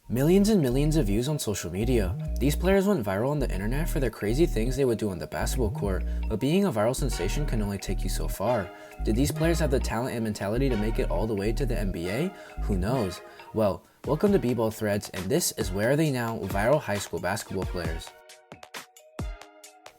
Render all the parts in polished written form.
Millions and millions of views on social media. These players went viral on the internet for their crazy things they would do on the basketball court, but being a viral sensation can only take you so far. Did these players have the talent and mentality to make it all the way to the NBA? Who knows? Well, welcome to B-Ball Threads, and this is Where Are They Now? Viral high school basketball players.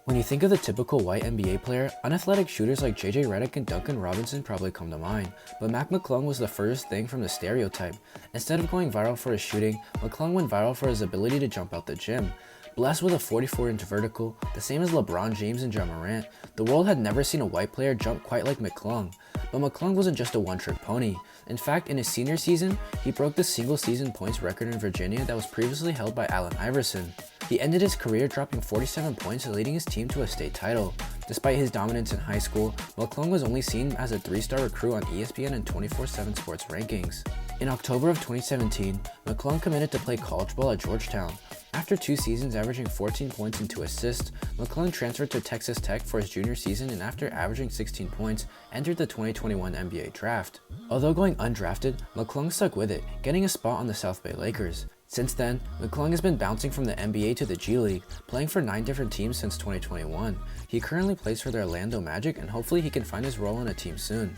When you think of the typical white NBA player, unathletic shooters like JJ Redick and Duncan Robinson probably come to mind, but McClung was the furthest thing from the stereotype. Instead of going viral for his shooting, McClung went viral for his ability to jump out the gym. Blessed with a 44-inch vertical, the same as LeBron James and Ja Morant, the world had never seen a white player jump quite like McClung. But McClung wasn't just a one-trick pony. In fact, in his senior season, he broke the single-season points record in Virginia that was previously held by Allen Iverson. He ended his career dropping 47 points and leading his team to a state title. Despite his dominance in high school, McClung was only seen as a 3-star recruit on ESPN and 24/7 Sports rankings. In October of 2017, McClung committed to play college ball at Georgetown. After 2 seasons averaging 14 points and 2 assists, McClung transferred to Texas Tech for his junior season and after averaging 16 points, entered the 2021 NBA draft. Although going undrafted, McClung stuck with it, getting a spot on the South Bay Lakers. Since then, McClung has been bouncing from the NBA to the G League, playing for 9 different teams since 2021. He currently plays for the Orlando Magic and hopefully he can find his role in a team soon.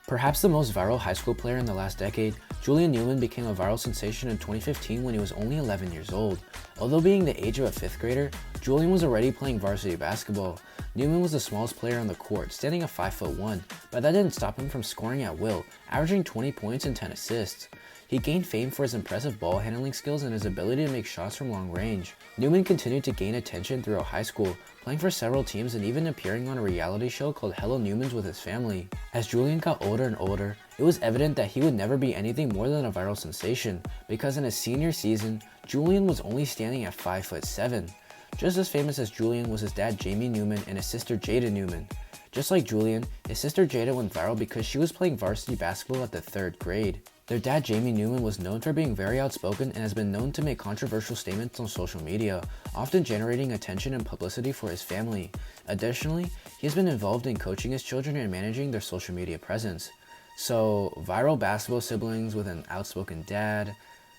Perhaps the most viral high school player in the last decade, Julian Newman became a viral sensation in 2015 when he was only 11 years old. Although being the age of a 5th grader, Julian was already playing varsity basketball. Newman was the smallest player on the court, standing at 5'1", but that didn't stop him from scoring at will, averaging 20 points and 10 assists. He gained fame for his impressive ball handling skills and his ability to make shots from long range. Newman continued to gain attention throughout high school, playing for several teams and even appearing on a reality show called Hello Newmans with his family. As Julian got older and older, it was evident that he would never be anything more than a viral sensation, because in his senior season, Julian was only standing at 5'7". Just as famous as Julian was his dad Jamie Newman and his sister Jada Newman. Just like Julian, his sister Jada went viral because she was playing varsity basketball at the 3rd grade. Their dad Jamie Newman was known for being very outspoken and has been known to make controversial statements on social media, often generating attention and publicity for his family. Additionally, he has been involved in coaching his children and managing their social media presence. So, viral basketball siblings with an outspoken dad,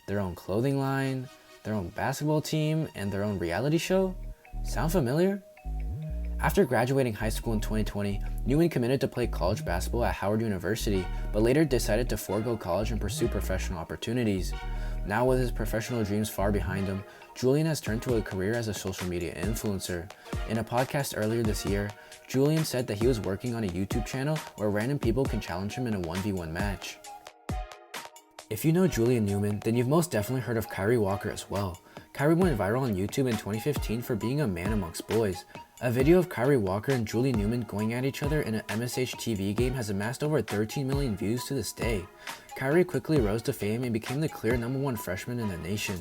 their own clothing line, their own basketball team, and their own reality show? Sound familiar? After graduating high school in 2020, Newman committed to play college basketball at Howard University, but later decided to forego college and pursue professional opportunities. Now with his professional dreams far behind him, Julian has turned to a career as a social media influencer. In a podcast earlier this year, Julian said that he was working on a YouTube channel where random people can challenge him in a 1v1 match. If you know Julian Newman, then you've most definitely heard of Kyrie Walker as well. Kyrie went viral on YouTube in 2015 for being a man amongst boys. A video of Kyrie Walker and Julian Newman going at each other in an MSH TV game has amassed over 13 million views to this day. Kyrie quickly rose to fame and became the clear #1 freshman in the nation.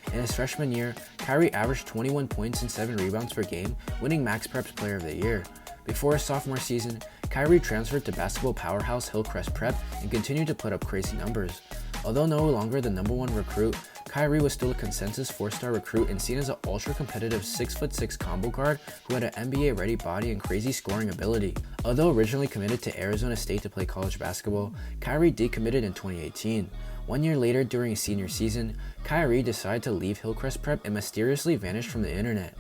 In his freshman year, Kyrie averaged 21 points and 7 rebounds per game, winning Max Prep's Player of the Year. Before his sophomore season, Kyrie transferred to basketball powerhouse Hillcrest Prep and continued to put up crazy numbers. Although no longer the #1 recruit, Kyrie was still a consensus 4-star recruit and seen as an ultra-competitive 6'6" combo guard who had an NBA-ready body and crazy scoring ability. Although originally committed to Arizona State to play college basketball, Kyrie decommitted in 2018. 1 year later, during his senior season, Kyrie decided to leave Hillcrest Prep and mysteriously vanished from the internet.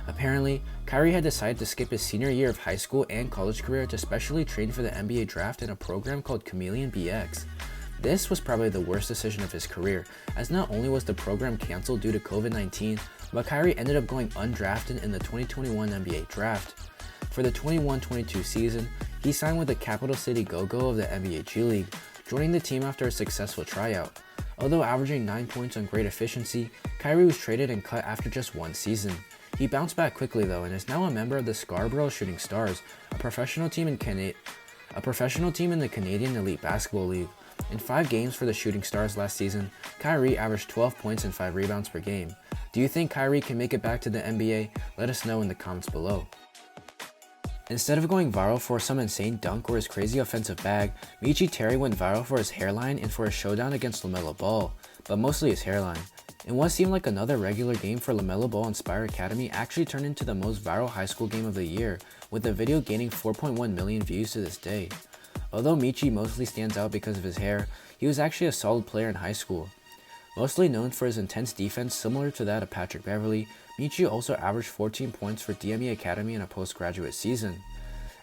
Apparently, Kyrie had decided to skip his senior year of high school and college career to specially train for the NBA draft in a program called Chameleon BX. This was probably the worst decision of his career, as not only was the program cancelled due to COVID-19, but Kyrie ended up going undrafted in the 2021 NBA draft. For the 21-22 season, he signed with the Capital City Go-Go of the NBA G League, joining the team after a successful tryout. Although averaging 9 points on great efficiency, Kyrie was traded and cut after just 1 season. He bounced back quickly though and is now a member of the Scarborough Shooting Stars, a professional team in the Canadian Elite Basketball League. In 5 games for the Shooting Stars last season, Kyrie averaged 12 points and 5 rebounds per game. Do you think Kyrie can make it back to the NBA? Let us know in the comments below. Instead of going viral for some insane dunk or his crazy offensive bag, Michi Terry went viral for his hairline and for his showdown against LaMelo Ball, but mostly his hairline. And what seemed like another regular game for LaMelo Ball Inspire Academy actually turned into the most viral high school game of the year, with the video gaining 4.1 million views to this day. Although Michi mostly stands out because of his hair, he was actually a solid player in high school. Mostly known for his intense defense similar to that of Patrick Beverley, Michi also averaged 14 points for DME Academy in a postgraduate season.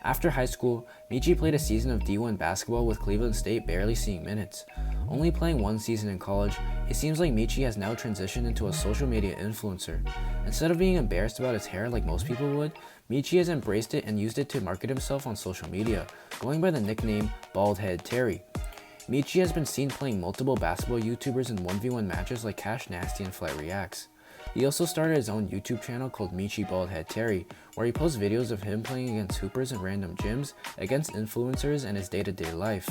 After high school, Michi played a season of D1 basketball with Cleveland State barely seeing minutes. Only playing one season in college, it seems like Michi has now transitioned into a social media influencer. Instead of being embarrassed about his hair like most people would, Michi has embraced it and used it to market himself on social media, going by the nickname Baldhead Terry. Michi has been seen playing multiple basketball YouTubers in 1v1 matches like Cash Nasty and Flight Reacts. He also started his own YouTube channel called Michi Baldhead Terry, where he posts videos of him playing against hoopers in random gyms, against influencers, and his day-to-day life.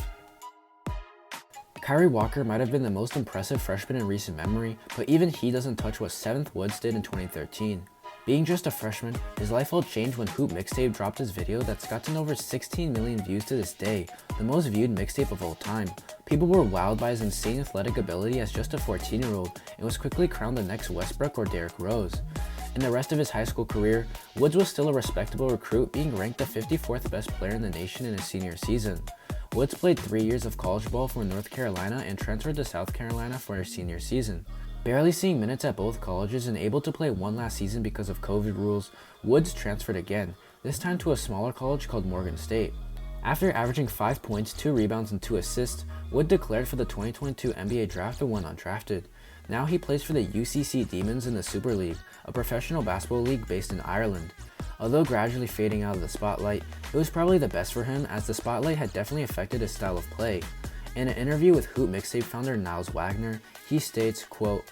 Kyrie Walker might have been the most impressive freshman in recent memory, but even he doesn't touch what 7th Woods did in 2013. Being just a freshman, his life all changed when Hoop Mixtape dropped his video that's gotten over 16 million views to this day, the most viewed mixtape of all time. People were wowed by his insane athletic ability as just a 14-year-old and was quickly crowned the next Westbrook or Derrick Rose. In the rest of his high school career, Woods was still a respectable recruit, being ranked the 54th best player in the nation in his senior season. Woods played 3 years of college ball for North Carolina and transferred to South Carolina for his senior season. Barely seeing minutes at both colleges and able to play one last season because of COVID rules, Woods transferred again, this time to a smaller college called Morgan State. After averaging 5 points, 2 rebounds, and 2 assists, Wood declared for the 2022 NBA draft but went undrafted. Now he plays for the UCC Demons in the Super League, a professional basketball league based in Ireland. Although gradually fading out of the spotlight, it was probably the best for him as the spotlight had definitely affected his style of play. In an interview with Hoop Mixtape founder Niles Wagner, he states, quote,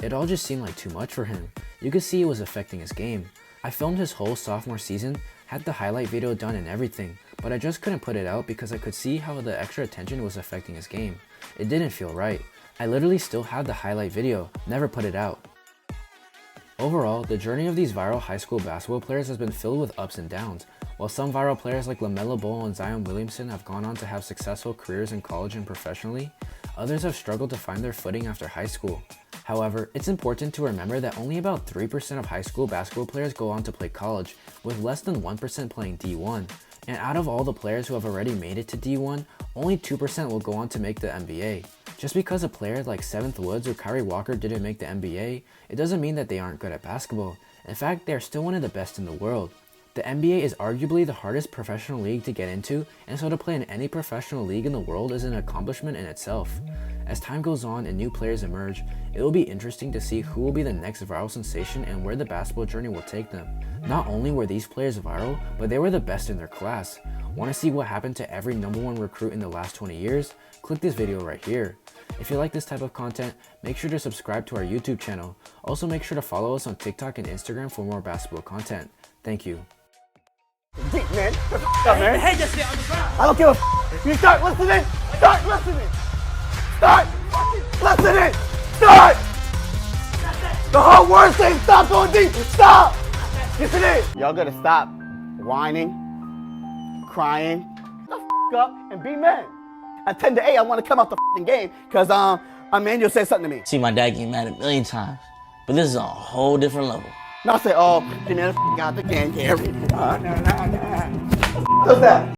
"It all just seemed like too much for him. You could see it was affecting his game. I filmed his whole sophomore season, had the highlight video done and everything, but I just couldn't put it out because I could see how the extra attention was affecting his game. It didn't feel right. I literally still have the highlight video, never put it out." Overall, the journey of these viral high school basketball players has been filled with ups and downs. While some viral players like LaMelo Ball and Zion Williamson have gone on to have successful careers in college and professionally, others have struggled to find their footing after high school. However, it's important to remember that only about 3% of high school basketball players go on to play college, with less than 1% playing D1. And out of all the players who have already made it to D1, only 2% will go on to make the NBA. Just because a player like 7th Woods or Kyrie Walker didn't make the NBA, it doesn't mean that they aren't good at basketball. In fact, they are still one of the best in the world. The NBA is arguably the hardest professional league to get into, and so to play in any professional league in the world is an accomplishment in itself. As time goes on and new players emerge, it will be interesting to see who will be the next viral sensation and where the basketball journey will take them. Not only were these players viral, but they were the best in their class. Want to see what happened to every #1 recruit in the last 20 years? Click this video right here. If you like this type of content, make sure to subscribe to our YouTube channel. Also make sure to follow us on TikTok and Instagram for more basketball content. Thank you. Deep, man. Get the up, man. Hey, just stay on the ground. I don't give a You start listening. Start listening. Start listening. Start. The whole word saying stop going deep. Stop. Yes, it is. Y'all gotta stop whining, crying, the up, and be men. At 10 to 8, I want to come out the game because Emmanuel said something to me. See my dad get mad a million times, but this is a whole different level. And I say, oh, the man got the game, Gary. What's that?